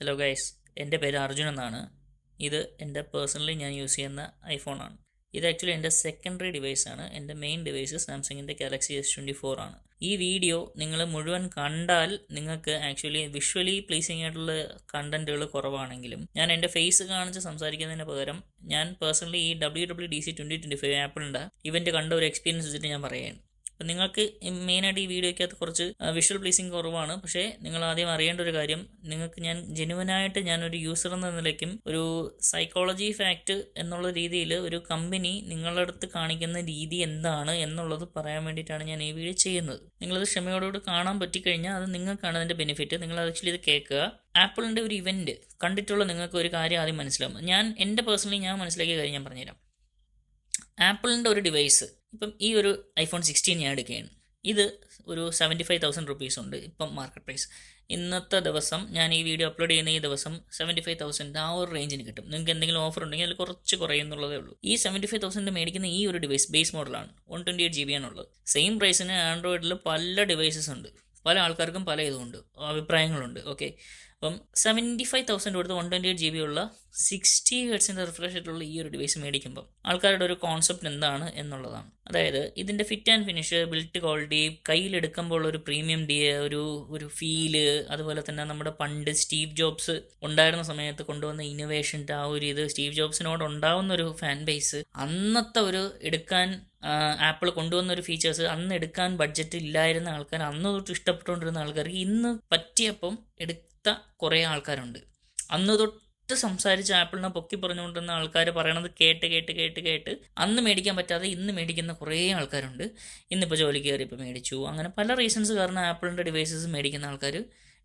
Hello guys, എൻ്റെ പേര് അർജുൻ എന്നാണ്. ഇത് എൻ്റെ പേഴ്സണലി ഞാൻ യൂസ് ചെയ്യുന്ന ഐഫോണാണ്. ഇത് ആക്ച്വലി എൻ്റെ സെക്കൻഡറി ഡിവൈസാണ്. എൻ്റെ മെയിൻ ഡിവൈസ് സാംസങ്ങിൻ്റെ ഗാലക്സി S24 ആണ്. ഈ വീഡിയോ നിങ്ങൾ മുഴുവൻ കണ്ടാൽ നിങ്ങൾക്ക് ആക്ച്വലി വിഷ്വലി പ്ലീസിങ് ആയിട്ടുള്ള കണ്ടന്റുകൾ കുറവാണെങ്കിലും ഞാൻ എൻ്റെ ഫേസ് കാണിച്ച് സംസാരിക്കുന്നതിന് പകരം ഞാൻ പേഴ്സണലി ഈ WWDC 2025 ആപ്പിളിൻ്റെ ഇവൻറ്റ് കണ്ട ഒരു എക്സ്പീരിയൻസ് വെച്ചിട്ട് ഞാൻ പറയുകയാണ്. അപ്പം നിങ്ങൾക്ക് മെയിനായിട്ട് ഈ വീഡിയോയ്ക്കകത്ത് കുറച്ച് വിഷ്വൽ പ്ലീസിങ് കുറവാണ്. പക്ഷേ നിങ്ങൾ ആദ്യം അറിയേണ്ട ഒരു കാര്യം, നിങ്ങൾക്ക് ഞാൻ ജെനുവനായിട്ട് ഞാനൊരു യൂസർ എന്ന നിലയ്ക്കും ഒരു സൈക്കോളജി ഫാക്റ്റ് എന്നുള്ള രീതിയിൽ ഒരു കമ്പനി നിങ്ങളുടെ അടുത്ത് കാണിക്കുന്ന രീതി എന്താണ് എന്നുള്ളത് പറയാൻ വേണ്ടിയിട്ടാണ് ഞാൻ ഈ വീഡിയോ ചെയ്യുന്നത്. നിങ്ങളത് ക്ഷമയോടുകൂടി കാണാൻ പറ്റിക്കഴിഞ്ഞാൽ അത് നിങ്ങൾക്കാണ് അതിൻ്റെ ബെനിഫിറ്റ്. നിങ്ങൾ ആക്ച്വലി ഇത് കേൾക്കുക. ആപ്പിളിൻ്റെ ഒരു ഇവൻറ്റ് കണ്ടിട്ടുള്ള നിങ്ങൾക്ക് ഒരു കാര്യം ആദ്യം മനസ്സിലാവും. എൻ്റെ പേഴ്സണലി ഞാൻ മനസ്സിലാക്കിയ കാര്യം ഞാൻ പറഞ്ഞുതരാം. ആപ്പിളിൻ്റെ ഒരു ഡിവൈസ്, ഇപ്പം ഈ ഒരു iPhone 16 ഞാൻ എടുക്കുകയാണ്. ഇത് ഒരു 75,000 റുപ്പീസ് ഉണ്ട് ഇപ്പം മാർക്കറ്റ് പ്രൈസ്. ഇന്നത്തെ ദിവസം ഞാൻ ഈ വീഡിയോ അപ്ലോഡ് ചെയ്യുന്ന ഈ ദിവസം 75,000 ആ ഒരു റേഞ്ചിന് കിട്ടും. നിങ്ങൾക്ക് എന്തെങ്കിലും ഓഫർ ഉണ്ടെങ്കിൽ അതിൽ കുറച്ച് കുറയുന്നുള്ളതേ ഉള്ളൂ. ഈ 75,000 മേടിക്കുന്ന ഈ ഒരു ഡിവൈസ് ബേസ് മോഡലാണ്, 128GB ആണുള്ളത്. സെയിം പ്രൈസിന് ആൻഡ്രോയിഡിൽ പല ഡിവൈസസ് ഉണ്ട്. പല ആൾക്കാർക്കും പല ഇതുമുണ്ട്, അഭിപ്രായങ്ങളുണ്ട്. ഓക്കെ, അപ്പം 75,000 കൊടുത്ത് 128GB ഉള്ള 60 ഹെർട്സിൻ്റെ റിഫ്രഷ് ആയിട്ടുള്ള ഈ ഒരു ഡിവൈസ് മേടിക്കുമ്പോൾ ആൾക്കാരുടെ ഒരു കോൺസെപ്റ്റ് എന്താണ് എന്നുള്ളതാണ്. അതായത് ഇതിൻ്റെ fit and finish, built quality, കയ്യിലെടുക്കുമ്പോൾ ഒരു പ്രീമിയം ഒരു ഫീല്, അതുപോലെ തന്നെ നമ്മുടെ പണ്ട് സ്റ്റീവ് ജോബ്സ് ഉണ്ടായിരുന്ന സമയത്ത് കൊണ്ടുവന്ന ഇന്നോവേഷൻ്റെ ആ ഒരു ഇത്, സ്റ്റീവ് ജോബ്സിനോട് ഉണ്ടാവുന്ന ഒരു ഫാൻ ബേസ്, അന്നത്തെ ഒരു എടുക്കാൻ ആപ്പിൾ കൊണ്ടുവന്ന ഒരു ഫീച്ചേഴ്സ്, അന്ന് എടുക്കാൻ ബഡ്ജറ്റ് ഇല്ലായിരുന്ന ആൾക്കാർ, അന്ന് തൊട്ട് ഇഷ്ടപ്പെട്ടുകൊണ്ടിരുന്ന ആൾക്കാർക്ക് ഇന്ന് പറ്റിയപ്പം കുറേ ആൾക്കാരുണ്ട്. അന്ന് തൊട്ട് സംസാരിച്ച് ആപ്പിളിനെ പൊക്കി പറഞ്ഞുകൊണ്ടിരുന്ന ആൾക്കാർ പറയണത് കേട്ട് കേട്ട് കേട്ട് കേട്ട് അന്ന് മേടിക്കാൻ പറ്റാതെ ഇന്ന് മേടിക്കുന്ന കുറേ ആൾക്കാരുണ്ട്. ഇന്നിപ്പോൾ ജോലിക്ക് കയറിയപ്പോൾ മേടിച്ചു. അങ്ങനെ പല റീസൺസ് കാരണം ആപ്പിളിൻ്റെ ഡിവൈസസ് മേടിക്കുന്ന ആൾക്കാർ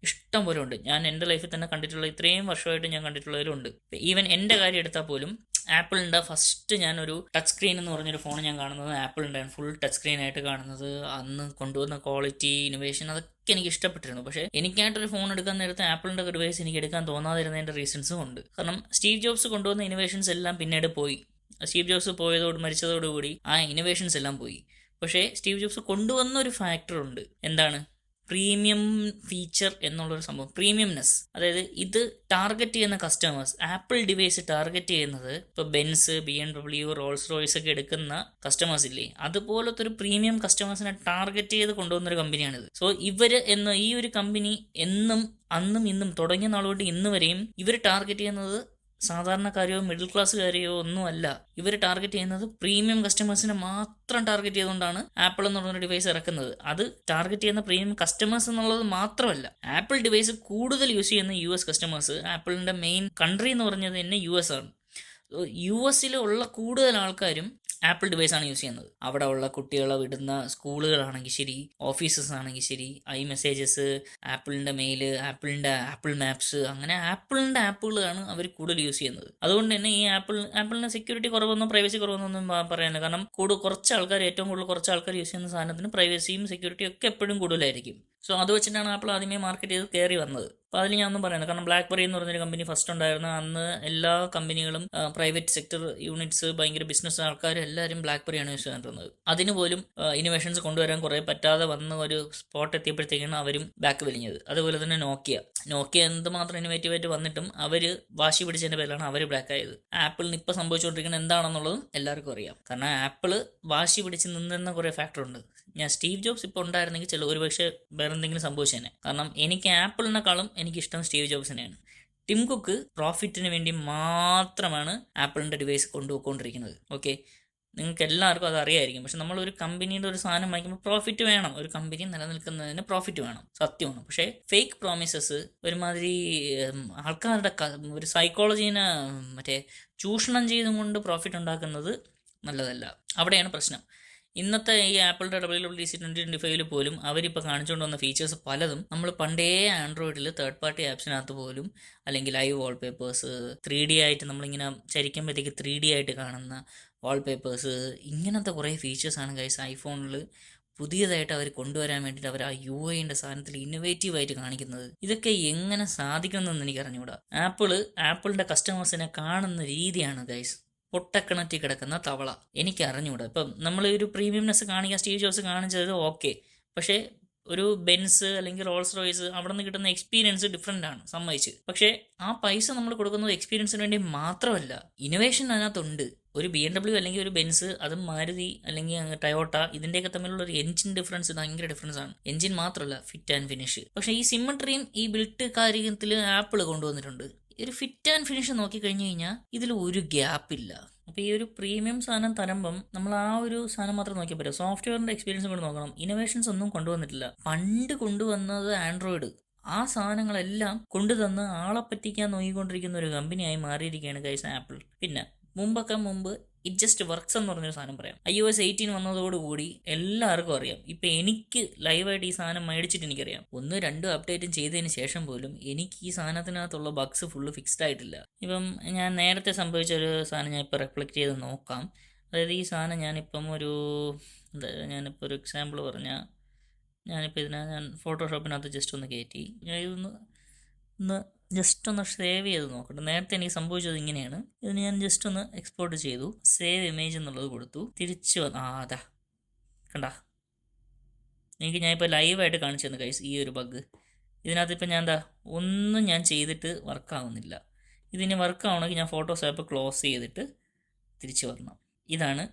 ഇഷ്ടം പോലെ ഉണ്ട്. ഞാൻ എൻ്റെ ലൈഫിൽ തന്നെ കണ്ടിട്ടുള്ള, ഇത്രയും വർഷമായിട്ട് ഞാൻ കണ്ടിട്ടുള്ളവരുണ്ട്. ഈവൻ എൻ്റെ കാര്യം എടുത്താൽ പോലും ആപ്പിളിൻ്റെ ഫസ്റ്റ് ഞാനൊരു ടച്ച് സ്ക്രീൻ എന്ന് പറഞ്ഞൊരു ഫോൺ ഞാൻ കാണുന്നത് ആപ്പിളിൻ്റെ ഫുൾ ടച്ച് സ്ക്രീൻ ആയിട്ട് കാണുന്നത്. അന്ന് കൊണ്ടുവന്ന ക്വാളിറ്റി, ഇന്നോവേഷൻ, അതൊക്കെ എനിക്ക് ഇഷ്ടപ്പെട്ടിരുന്നു. പക്ഷേ എനിക്കായിട്ടൊരു ഫോൺ എടുക്കാൻ നേരത്തെ ആപ്പിളിൻ്റെ ഡിവൈസ് എനിക്ക് എടുക്കാൻ തോന്നാതിരുന്നതിൻ്റെ റീസൺസും ഉണ്ട്. കാരണം സ്റ്റീവ് ജോബ്സ് കൊണ്ടുവന്ന ഇന്നോവേഷൻസ് എല്ലാം പിന്നീട് പോയി. സ്റ്റീവ് ജോബ്സ് മരിച്ചതോടുകൂടി ആ ഇന്നോവേഷൻസ് എല്ലാം പോയി. പക്ഷേ സ്റ്റീവ് ജോബ്സ് കൊണ്ടുവന്ന ഒരു ഫാക്ടർ ഉണ്ട്. എന്താണ്? പ്രീമിയം ഫീച്ചർ എന്നുള്ളൊരു സംഭവം, പ്രീമിയംനെസ്. അതായത് ഇത് ടാർഗറ്റ് ചെയ്യുന്ന കസ്റ്റമേഴ്സ്, ആപ്പിൾ ഡിവൈസ് ടാർഗറ്റ് ചെയ്യുന്നത് ഇപ്പോൾ ബെൻസ്, BMW, റോൾസ് റോയ്സ് ഒക്കെ എടുക്കുന്ന കസ്റ്റമേഴ്സ് ഇല്ലേ, അതുപോലത്തെ ഒരു പ്രീമിയം കസ്റ്റമേഴ്സിനെ ടാർഗറ്റ് ചെയ്ത് കൊണ്ടുവന്നൊരു കമ്പനിയാണിത്. സോ ഈ ഒരു കമ്പനി എന്നും അന്നും ഇന്നും തുടങ്ങിയ നാളുകൊണ്ട് ഇന്ന് വരെയും ഇവർ ടാർഗറ്റ് ചെയ്യുന്നത് സാധാരണക്കാരെയോ മിഡിൽ ക്ലാസ്സുകാരെയോ ഒന്നും അല്ല. ഇവർ ടാർഗറ്റ് ചെയ്യുന്നത് പ്രീമിയം കസ്റ്റമേഴ്സിനെ മാത്രം ടാർഗറ്റ് ചെയ്തുകൊണ്ടാണ് ആപ്പിൾ എന്ന് പറഞ്ഞൊരു ഡിവൈസ് ഇറക്കുന്നത്. അത് ടാർഗറ്റ് ചെയ്യുന്ന പ്രീമിയം കസ്റ്റമേഴ്സ് എന്നുള്ളത് മാത്രമല്ല, ആപ്പിൾ ഡിവൈസ് കൂടുതൽ യൂസ് ചെയ്യുന്ന US കസ്റ്റമേഴ്സ്, ആപ്പിളിൻ്റെ മെയിൻ കൺട്രി എന്ന് പറഞ്ഞത് തന്നെ US ആണ്. US കൂടുതൽ ആൾക്കാരും ആപ്പിൾ ഡിവൈസാണ് യൂസ് ചെയ്യുന്നത്. അവിടെ ഉള്ള കുട്ടികളെ വിടുന്ന സ്കൂളുകളാണെങ്കിൽ ശരി, ഓഫീസസ് ആണെങ്കിൽ ശരി, മെസ്സേജസ്, ആപ്പിളിൻ്റെ മെയില്, ആപ്പിൾ മാപ്സ്, അങ്ങനെ ആപ്പിളിൻ്റെ ആപ്പുകളാണ് അവർ കൂടുതൽ യൂസ് ചെയ്യുന്നത്. അതുകൊണ്ട് തന്നെ ഈ ആപ്പിളിന് സെക്യൂരിറ്റി കുറവൊന്നും പ്രൈവസി കുറവൊന്നും പറയാനില്ല. കാരണം ഏറ്റവും കൂടുതൽ കുറച്ച് ആൾക്കാർ യൂസ് ചെയ്യുന്ന സാധനത്തിന് പ്രൈവസിയും സെക്യൂരിറ്റിയും ഒക്കെ എപ്പോഴും കൂടുതലായിരിക്കും. സോ അത് വെച്ചിട്ടാണ് ആപ്പിൾ ആദ്യമേ മാർക്കറ്റ് ചെയ്ത് കയറി വന്നത്. അപ്പോൾ അതിൽ ഞാൻ ഒന്നും പറയുന്നത്, കാരണം ബ്ലാക്ക്ബെറി എന്ന് പറഞ്ഞൊരു കമ്പനി ഫസ്റ്റ് ഉണ്ടായിരുന്ന അന്ന് എല്ലാ കമ്പനികളും പ്രൈവറ്റ് സെക്ടർ യൂണിറ്റ്സ്, ഭയങ്കര ബിസിനസ് ആൾക്കാർ എല്ലാവരും ബ്ലാക്ക്ബെറിയാണ് യൂസ് ചെയ്തിരുന്നത്. അതിന് പോലും ഇന്നോവേഷൻസ് കൊണ്ടുവരാൻ കുറേ പറ്റാതെ വന്ന് ഒരു സ്പോട്ട് എത്തിയപ്പോഴത്തേക്കാണ് അവരും ബാക്ക് വലിഞ്ഞത്. അതുപോലെ തന്നെ നോക്കിയ എന്തുമാത്രം ഇന്നോവേറ്റീവായിട്ട് വന്നിട്ടും അവർ വാശി പിടിച്ചതിൻ്റെ പേരിലാണ് അവർ ബ്ലാക്ക് ആയത്. ആപ്പിളിന് ഇപ്പോൾ സംഭവിച്ചുകൊണ്ടിരിക്കുന്നത് എന്താണെന്നുള്ളതും എല്ലാവർക്കും അറിയാം. കാരണം ആപ്പിള് വാശി പിടിച്ച് നിന്നിരുന്ന കുറേ ഫാക്ടറുണ്ട്. സ്റ്റീവ് ജോബ്സ് ഇപ്പോൾ ഉണ്ടായിരുന്നെങ്കിൽ ഒരുപക്ഷെ വേറെ എന്തെങ്കിലും സംഭവിച്ചേനെ. കാരണം എനിക്ക് ആപ്പിളിനെക്കാളും എനിക്കിഷ്ടം സ്റ്റീവ് ജോബ്സിനെയാണ്. ടിം കുക്ക് പ്രോഫിറ്റിന് വേണ്ടി മാത്രമാണ് ആപ്പിളിൻ്റെ ഡിവൈസ് കൊണ്ടുപോയിക്കൊണ്ടിരിക്കുന്നത്. ഓക്കെ, നിങ്ങൾക്ക് എല്ലാവർക്കും അത് അറിയായിരിക്കും. പക്ഷെ നമ്മളൊരു കമ്പനിയുടെ ഒരു സാധനം വാങ്ങിക്കുമ്പോൾ പ്രോഫിറ്റ് വേണം. ഒരു കമ്പനി നിലനിൽക്കുന്നതിന് പ്രോഫിറ്റ് വേണം, സത്യമാണ്. പക്ഷേ ഫേക്ക് പ്രോമിസസ്, ഒരുമാതിരി ആൾക്കാരുടെ ഒരു സൈക്കോളജീനെ ചൂഷണം ചെയ്തും കൊണ്ട് പ്രോഫിറ്റ് ഉണ്ടാക്കുന്നത് നല്ലതല്ല. അവിടെയാണ് പ്രശ്നം. ഇന്നത്തെ ഈ ആപ്പിളിൻ്റെ WWDC 2025 പോലും അവരിപ്പോൾ കാണിച്ചുകൊണ്ട് വന്ന ഫീച്ചേഴ്സ് പലതും നമ്മൾ പണ്ടേ ആൻഡ്രോയിഡിൽ തേർഡ് പാർട്ടി ആപ്സിനകത്ത് പോലും, അല്ലെങ്കിൽ ലൈവ് വാൾപേപ്പേഴ്സ്, 3D ആയിട്ട് നമ്മളിങ്ങനെ ചരിക്കുമ്പോഴത്തേക്ക് 3D ആയിട്ട് കാണുന്ന വാൾപേപ്പേഴ്സ്, ഇങ്ങനത്തെ കുറേ ഫീച്ചേഴ്സാണ് ഗൈസ് ഐഫോണിൽ പുതിയതായിട്ട് അവർ കൊണ്ടുവരാൻ വേണ്ടിയിട്ട് അവർ ആ UIൻ്റെ സാധനത്തിൽ ഇന്നോവേറ്റീവായിട്ട് കാണിക്കുന്നത്. ഇതൊക്കെ എങ്ങനെ സാധിക്കുന്നതെന്ന് എനിക്ക് അറിഞ്ഞുകൂടാ. ആപ്പിളിൻ്റെ കസ്റ്റമേഴ്സിനെ കാണുന്ന രീതിയാണ് ഗൈസ് പൊട്ടക്കിണറ്റി കിടക്കുന്ന തവള. എനിക്ക് അറിഞ്ഞുകൂടാ. ഇപ്പം നമ്മൾ ഒരു പ്രീമിയംനെസ് കാണിക്കാൻ സ്റ്റീവ് ജോബ്സ് കാണിച്ചത് ഓക്കെ, പക്ഷേ ഒരു ബെൻസ് അല്ലെങ്കിൽ റോൾസ് റോയ്സ് അവിടെ നിന്ന് കിട്ടുന്ന എക്സ്പീരിയൻസ് ഡിഫറെൻ്റ് ആണ്, സമ്മതിച്ച്. പക്ഷേ ആ പൈസ നമ്മൾ കൊടുക്കുന്നത് എക്സ്പീരിയൻസിന് വേണ്ടി മാത്രമല്ല, ഇന്നോവേഷൻ അതിനകത്തുണ്ട്. ഒരു BMW അല്ലെങ്കിൽ ഒരു ബെൻസ്, അതും മാരുതി അല്ലെങ്കിൽ ടയോട്ട, ഇതിൻ്റെയൊക്കെ തമ്മിലുള്ള ഒരു എഞ്ചിൻ ഡിഫറൻസ് ഭയങ്കര ഡിഫറൻസ് ആണ്. എഞ്ചിൻ മാത്രമല്ല, ഫിറ്റ് ആൻഡ് ഫിനിഷ്. പക്ഷേ ഈ സിമ്മട്രിയും ഈ ബിൽട്ട് കാര്യത്തിൽ ആപ്പിൾ കൊണ്ടുവന്നിട്ടുണ്ട്. ഒരു ഫിറ്റ് ആൻഡ് ഫിനിഷ് നോക്കിക്കഴിഞ്ഞു കഴിഞ്ഞാൽ ഇതിൽ ഒരു ഗ്യാപ്പില്ല. അപ്പോൾ ഈ ഒരു പ്രീമിയം സാധനം തരുമ്പം നമ്മൾ ആ ഒരു സാധനം മാത്രം നോക്കിയാൽ പറ്റും. സോഫ്റ്റ്വെയറിൻ്റെ എക്സ്പീരിയൻസ് കൊണ്ട് നോക്കണം. ഇന്നോവേഷൻസ് ഒന്നും കൊണ്ടുവന്നിട്ടില്ല. പണ്ട് കൊണ്ടുവന്നത് ആൻഡ്രോയിഡ്. ആ സാധനങ്ങളെല്ലാം കൊണ്ടുതന്ന് ആളെ പറ്റിക്കാൻ നോക്കിക്കൊണ്ടിരിക്കുന്ന ഒരു കമ്പനിയായി മാറിയിരിക്കുകയാണ് ഗൈസ് ആപ്പിൾ. പിന്നെ മുമ്പ് ഇറ്റ് ജസ്റ്റ് വർക്ക്സ് എന്ന് പറഞ്ഞൊരു സാധനം പറയാം. iOS 18 വന്നതോടുകൂടി എല്ലാവർക്കും അറിയാം. ഇപ്പം എനിക്ക് ലൈവായിട്ട് ഈ സാധനം മേടിച്ചിട്ട് എനിക്കറിയാം. 1-2 അപ്ഡേറ്റും ചെയ്തതിന് ശേഷം പോലും എനിക്ക് ഈ സാധനത്തിനകത്തുള്ള ബഗ്സ് ഫുള്ള് ഫിക്സ്ഡ് ആയിട്ടില്ല. ഇപ്പം ഞാൻ നേരത്തെ സംഭവിച്ച ഒരു സാധനം ഞാൻ ഇപ്പോൾ റിഫ്ലക്റ്റ് ചെയ്ത് നോക്കാം. അതായത് ഈ സാധനം ഞാനിപ്പം ഞാനിപ്പോൾ ഒരു എക്സാമ്പിൾ പറഞ്ഞാൽ, ഞാനിപ്പോൾ ഞാൻ ഫോട്ടോഷോപ്പിനകത്ത് ജസ്റ്റ് ഒന്ന് കയറ്റി ഞാൻ ഇതൊന്ന് ജസ്റ്റ് ഒന്ന് സേവ് ചെയ്ത് നോക്കട്ടെ. നേരത്തെ എനിക്ക് സംഭവിച്ചത് ഇങ്ങനെയാണ്. ഇതിന് ഞാൻ ജസ്റ്റ് ഒന്ന് എക്സ്പോർട്ട് ചെയ്തു, സേവ് ഇമേജ് എന്നുള്ളത് കൊടുത്തു, തിരിച്ച് വന്നു. അതാ കണ്ടാ, എനിക്ക് ഞാനിപ്പോൾ ലൈവായിട്ട് കാണിച്ചു തന്നു ഗൈസ് ഈ ഒരു ബഗ്. ഇതിനകത്ത് ഇപ്പം ഞാൻ ഒന്നും ഞാൻ ചെയ്തിട്ട് വർക്കാവുന്നില്ല. ഇതിന് വർക്കാവണമെങ്കിൽ ഞാൻ ഫോട്ടോസ് ആപ്പ് ക്ലോസ് ചെയ്തിട്ട് തിരിച്ച് വരണം. ഇതാണ്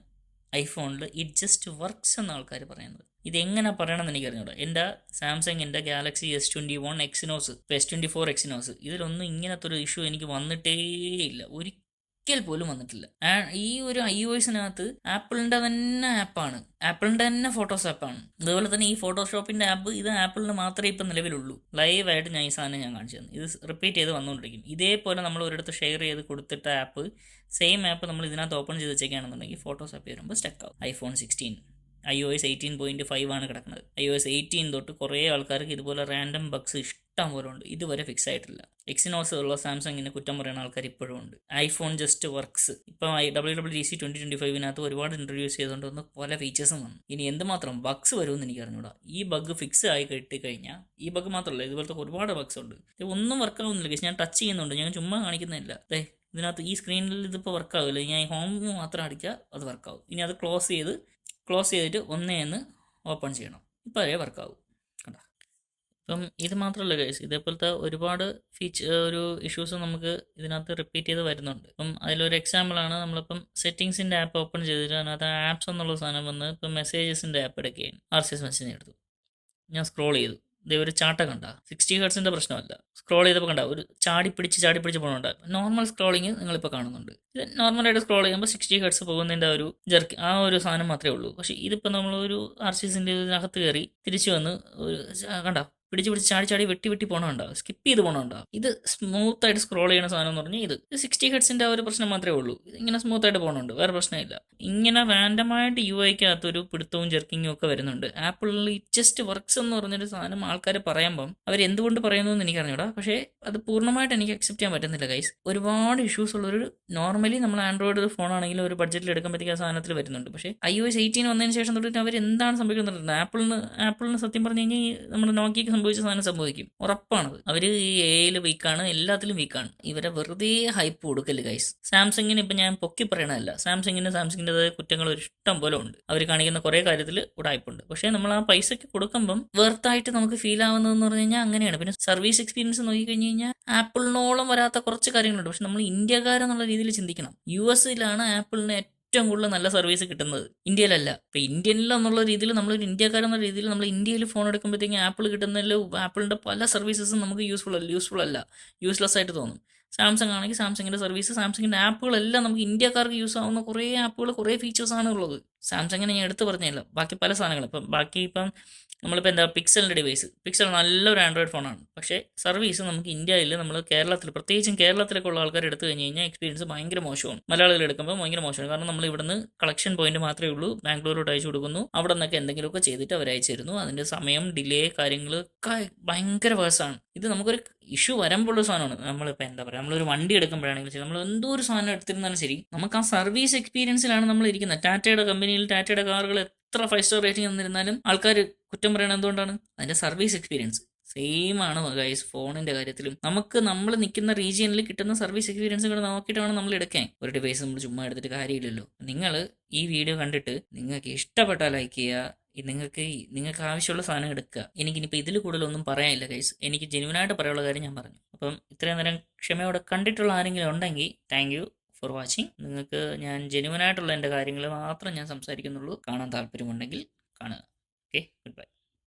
ഐഫോണിൽ ഇറ്റ് ജസ്റ്റ് വർക്ക്സ് എന്ന ആൾക്കാർ പറയുന്നത്. ഇതെങ്ങനെ പറയണമെന്ന് എനിക്കറിഞ്ഞൂടാ. എൻ്റെ സാംസങ്ങിൻ്റെ Galaxy S21 Exynos, S24 Exynos, ഇതിലൊന്നും ഇങ്ങനത്തെ ഒരു ഇഷ്യൂ എനിക്ക് വന്നിട്ടേ ഇല്ല, ഒരിക്കൽ പോലും വന്നിട്ടില്ല. ഈ ഒരു iOSനകത്ത് ആപ്പിളിൻ്റെ തന്നെ ആപ്പാണ്, ആപ്പിളിൻ്റെ തന്നെ ഫോട്ടോസ് ആപ്പാണ്. അതുപോലെ തന്നെ ഈ ഫോട്ടോഷോപ്പിൻ്റെ ആപ്പ്, ഇത് ആപ്പിളിന് മാത്രമേ ഇപ്പം നിലവിലുള്ളൂ. ലൈവായിട്ട് ഞാൻ ഈ സാധനം ഞാൻ കാണിച്ചു തന്നു. ഇത് റിപ്പീറ്റ് ചെയ്ത് വന്നുകൊണ്ടിരിക്കും. ഇതേപോലെ നമ്മൾ ഒരിടത്ത് ഷെയർ ചെയ്ത് കൊടുത്തിട്ട ആപ്പ്, സെയിം ആപ്പ് നമ്മൾ ഇതിനകത്ത് ഓപ്പൺ ചെയ്ത് വെച്ചേക്കുകയാണെന്നുണ്ടെങ്കിൽ ഫോട്ടോസ് ആപ്പ് വരുമ്പോൾ സ്റ്റക്ക് ആവും. iPhone 16 iOS 18.5 ആണ് കിടക്കുന്നത്. iOS 18 തൊട്ട് കുറേ ആൾക്കാർക്ക് ഇതുപോലെ റാൻഡം ബഗ്സ് ഇഷ്ടം പോലെ ഉണ്ട്, ഇതുവരെ ഫിക്സ് ആയിട്ടില്ല. എക്സിനോസ് ഉള്ള സാംസങ്ങിനെ കുറ്റം പറയുന്ന ആൾക്കാർ ഇപ്പോഴും ഉണ്ട്. IPhone just works. ഇപ്പം WWDC 2025 ഒരുപാട് ഇൻട്രൊഡ്യൂസ് ചെയ്തുകൊണ്ട് പല ഫീച്ചേഴ്സും വന്നു. ഇനി എന്തുമാത്രം ബഗ്സ് വരുമെന്ന് എനിക്ക് അറിഞ്ഞൂടാ. ഈ ബഗ് ഫിക്സ് ആയി കിട്ടിക്കഴിഞ്ഞാൽ, ഈ ബഗ് മാത്രമല്ല ഇതുപോലത്തെ ഒരുപാട് ബഗ്സ് ഉണ്ട്. ഒന്നും വർക്കാവുന്നില്ല. ഞാൻ ടച്ച് ചെയ്യുന്നുണ്ട്, ഞാൻ ചുമ്മാ കാണിക്കുന്നില്ല. ഇതിനകത്ത് ഈ സ്ക്രീനിൽ ഇതിപ്പോൾ വർക്കാവില്ല. ഞാൻ ഹോം മാത്രം അടിക്കുക, അത് വർക്കാവും. ഇനി അത് ക്ലോസ് ചെയ്തിട്ട് ഒന്നേന്ന് ഓപ്പൺ ചെയ്യണം, ഇപ്പോൾ അതേ വർക്കാവും. കണ്ടോ? ഇപ്പം ഇത് മാത്രമല്ല ഗൈസ്, ഇതേപോലത്തെ ഒരുപാട് ഇഷ്യൂസ് നമുക്ക് ഇതിനകത്ത് റിപ്പീറ്റ് ചെയ്ത് വരുന്നുണ്ട്. ഇപ്പം അതിലൊരു എക്സാമ്പിളാണ്, നമ്മളിപ്പം സെറ്റിങ്സിൻ്റെ ആപ്പ് ഓപ്പൺ ചെയ്തിട്ട് അതിനകത്ത് ആപ്സ് എന്നുള്ള സാധനം വന്ന് ഇപ്പം മെസ്സേജസിൻ്റെ ആപ്പ് എടുക്കുകയാണ്. RCS മെസ്സേജ് എടുത്തു, ഞാൻ സ്ക്രോൾ ചെയ്തു, ഇതേ ഒരു ചാട്ടം കണ്ട. 60 ഹെർട്സിൻ്റെ പ്രശ്നമല്ല, സ്ക്രോൾ ചെയ്തപ്പോൾ കണ്ട ഒരു ചാടി പിടിച്ച് പോകുന്നുണ്ട്. നോർമൽ സ്ക്രോളിങ് നിങ്ങളിപ്പോൾ കാണുന്നുണ്ട്. ഇത് നോർമലായിട്ട് സ്ക്രോൾ ചെയ്യുമ്പോൾ 60 ഹെർട്സ് പോകുന്നതിൻ്റെ ഒരു ജെർക്ക്, ആ ഒരു സാധനം മാത്രമേ ഉള്ളൂ. പക്ഷേ ഇതിപ്പോൾ നമ്മളൊരു RCSൻ്റെ ഇതിനകത്ത് കയറി തിരിച്ചു വന്ന് ഒരു കണ്ട പിടിച്ച് ചാടി വെട്ടി പോകണമുണ്ടാവും, സ്കിപ്പ് ചെയ്ത് പോകണമുണ്ടാവും. ഇത് സ്മൂത്ത് ആയിട്ട് സ്ക്രോൾ ചെയ്യുന്ന സാധനം എന്ന് പറഞ്ഞാൽ ഇത് 60 ഹെർട്സിൻ്റെ ആ ഒരു പ്രശ്നം മാത്രമേ ഉള്ളൂ. ഇങ്ങനെ സ്മൂത്ത് ആയിട്ട് പോകണുണ്ട്, വേറെ പ്രശ്നമില്ല. ഇങ്ങനെ റാൻഡമായിട്ട് UIക്കകത്തൊരു പിടുത്തവും ജെർക്കിങ്ങും ഒക്കെ വരുന്നുണ്ട്. ആപ്പിളിൽ ഇറ്റ് ജസ്റ്റ് വർക്ക്സ് എന്ന് പറഞ്ഞൊരു സാധനം ആൾക്കാർ പറയുമ്പം അവർ എന്തുകൊണ്ട് പറയുന്നു എന്ന് എനിക്കറിഞ്ഞൂടാ. പക്ഷേ അത് പൂർണ്ണമായിട്ട് എനിക്ക് അക്സെപ്റ്റ് ചെയ്യാൻ പറ്റുന്നില്ല ഗൈസ്. ഒരുപാട് ഇഷ്യൂസ് ഉള്ളൊരു, നോർമലി നമ്മൾ ആൻഡ്രോയിഡ് ഫോൺ ആണെങ്കിലും ഒരു ബഡ്ജറ്റിൽ എടുക്കുമ്പോഴത്തേക്ക് ആ സാധനത്തിൽ വരുന്നുണ്ട്. പക്ഷേ iOS 18 വന്നതിന് ശേഷം തൊട്ടിട്ട് അവർ എന്താണ് സംഭവിക്കുന്നത്? ആപ്പിളിന് സത്യം പറഞ്ഞു കഴിഞ്ഞാൽ നമ്മുടെ നോക്കിയക്ക് സംഭവിച്ച സാധനം സംഭവിക്കും, ഉറപ്പാണത്. അവർ ഈ AI വീക്കാണ്, എല്ലാത്തിലും വീക്കാണ്. ഇവരെ വെറുതെ ഹൈപ്പ് കൊടുക്കല് ഗൈസ്. സാംസങ്ങിന് ഇപ്പം ഞാൻ പൊക്കി പറയണതല്ല, സാംസങ്ങിൻ്റെതായ കുറ്റങ്ങൾ ഒരു ഇഷ്ടം പോലെ ഉണ്ട്. അവർ കാണിക്കുന്ന കുറേ കാര്യത്തിൽ ഉടായ്പുണ്ട്. പക്ഷേ നമ്മൾ ആ പൈസയ്ക്ക് കൊടുക്കുമ്പം വെർത്തായിട്ട് നമുക്ക് ഫീൽ ആവുന്നതെന്ന് പറഞ്ഞു കഴിഞ്ഞാൽ അങ്ങനെയാണ്. പിന്നെ സർവീസ് എക്സ്പീരിയൻസ് നോക്കിക്കഴിഞ്ഞ് കഴിഞ്ഞാൽ ആപ്പിളിനോളം വരാത്ത കുറച്ച് കാര്യങ്ങളുണ്ട്. പക്ഷെ നമ്മൾ ഇന്ത്യക്കാരെന്നുള്ള രീതിയിൽ ചിന്തിക്കണം. US ആപ്പിളിന് ഏറ്റവും കൂടുതൽ നല്ല സർവീസ് കിട്ടുന്നത്, ഇന്ത്യയിലല്ല. ഇപ്പം ഇന്ത്യയിലെന്നുള്ള രീതിയിൽ നമ്മളൊരു ഇന്ത്യക്കാരെന്ന രീതിയിൽ നമ്മൾ ഇന്ത്യയിൽ ഫോൺ എടുക്കുമ്പോഴത്തേക്കും ആപ്പിൾ കിട്ടുന്നതിൽ ആപ്പിളിൻ്റെ പല സർവീസസും നമുക്ക് യൂസ്ഫുൾ അല്ല, യൂസ്ലെസ് ആയിട്ട് തോന്നും. സാംസങ് ആണെങ്കിൽ സാംസങ്ങിൻ്റെ സർവീസ്, സാംസങ്ങിൻ്റെ ആപ്പുകളെല്ലാം നമുക്ക് ഇന്ത്യക്കാർക്ക് യൂസ് ആവുന്ന കുറേ ആപ്പുകൾ, കുറേ ഫീച്ചേഴ്സാണ് ഉള്ളത്. സാംസങ്ങിനെ ഞാൻ എടുത്ത് പറഞ്ഞില്ല, ബാക്കി പല സാധനങ്ങളും. ഇപ്പം നമ്മളിപ്പോൾ പിക്സലിൻ്റെ പിക്സൽ നല്ലൊരു ആൻഡ്രോയിഡ് ഫോണാണ്. പക്ഷേ സർവീസ് നമുക്ക് ഇന്ത്യയിൽ, നമ്മൾ കേരളത്തിൽ, പ്രത്യേകിച്ചും കേരളത്തിലൊക്കെ ഉള്ള ആൾക്കാർ എടുത്തു കഴിഞ്ഞ് കഴിഞ്ഞാൽ എക്സ്പീരിയൻസ് ഭയങ്കര മോശമാണ്. മലയാളികൾ എടുക്കുമ്പോൾ ഭയങ്കര മോശമാണ്. കാരണം നമ്മൾ ഇവിടുന്ന് കളക്ഷൻ പോയിന്റ് മാത്രമേ ഉള്ളൂ, ബാംഗ്ലൂരോട്ട് അയച്ചു കൊടുക്കുന്നു, അവിടെ നിന്നൊക്കെ എന്തെങ്കിലുമൊക്കെ ചെയ്തിട്ട് അവർ അയച്ചു തരുന്നു. അതിൻ്റെ സമയം, ഡിലേ, കാര്യങ്ങളൊക്കെ ഭയങ്കര വേഴ്സാണ്. ഇത് നമുക്കൊരു ഇഷ്യൂ വരുമ്പോഴുള്ള സാധനമാണ്. നമ്മളിപ്പോൾ എന്താ പറയുക, നമ്മളൊരു വണ്ടി എടുക്കുമ്പോഴാണെങ്കിലും ശരി, നമ്മൾ എന്തോ ഒരു സാധനം എടുത്തിരുന്നാലും ശരി, നമുക്ക് ആ സർവീസ് എക്സ്പീരിയൻസിലാണ് നമ്മൾ ഇരിക്കുന്നത്. ടാറ്റയുടെ കമ്പനിയിൽ ടാറ്റയുടെ കാറുകൾ എത്ര 5 സ്റ്റാർ റേറ്റിംഗ് എന്നിരുന്നാലും ആൾക്കാർ കുറ്റം പറയണത് എന്തുകൊണ്ടാണ്? അതിൻ്റെ സർവീസ് എക്സ്പീരിയൻസ്. സെയിം ആണ് ഗൈസ് ഫോണിൻ്റെ കാര്യത്തിലും. നമ്മൾ നിൽക്കുന്ന റീജിയനിൽ കിട്ടുന്ന സർവീസ് എക്സ്പീരിയൻസുകൾ നോക്കിയിട്ട് വേണം നമ്മൾ എടുക്കാൻ. ഒരു ഡിവൈസ് നമ്മൾ ചുമ്മാ എടുത്തിട്ട് കാര്യമില്ലല്ലോ. നിങ്ങൾ ഈ വീഡിയോ കണ്ടിട്ട് നിങ്ങൾക്ക് ഇഷ്ടപ്പെട്ടാൽ ലൈക്ക് ചെയ്യുക, നിങ്ങൾക്ക് ആവശ്യമുള്ള സാധനം എടുക്കുക. എനിക്കിനിപ്പോൾ ഇതിൽ കൂടുതലൊന്നും പറയാനില്ല ഗൈസ്. എനിക്ക് ജെന്യുവനായിട്ട് പറയാനുള്ള കാര്യം ഞാൻ പറഞ്ഞു. അപ്പം ഇത്രയും നേരം ക്ഷമയോടെ കണ്ടിട്ടുള്ള ആരെങ്കിലും ഉണ്ടെങ്കിൽ താങ്ക് യു ഫോർ വാച്ചിങ്. നിങ്ങൾക്ക് ഞാൻ ജെന്യുവനായിട്ടുള്ള എൻ്റെ കാര്യങ്ങൾ മാത്രം ഞാൻ സംസാരിക്കുന്നുള്ളൂ. കാണാൻ താല്പര്യമുണ്ടെങ്കിൽ കാണുക. Okay, good bye.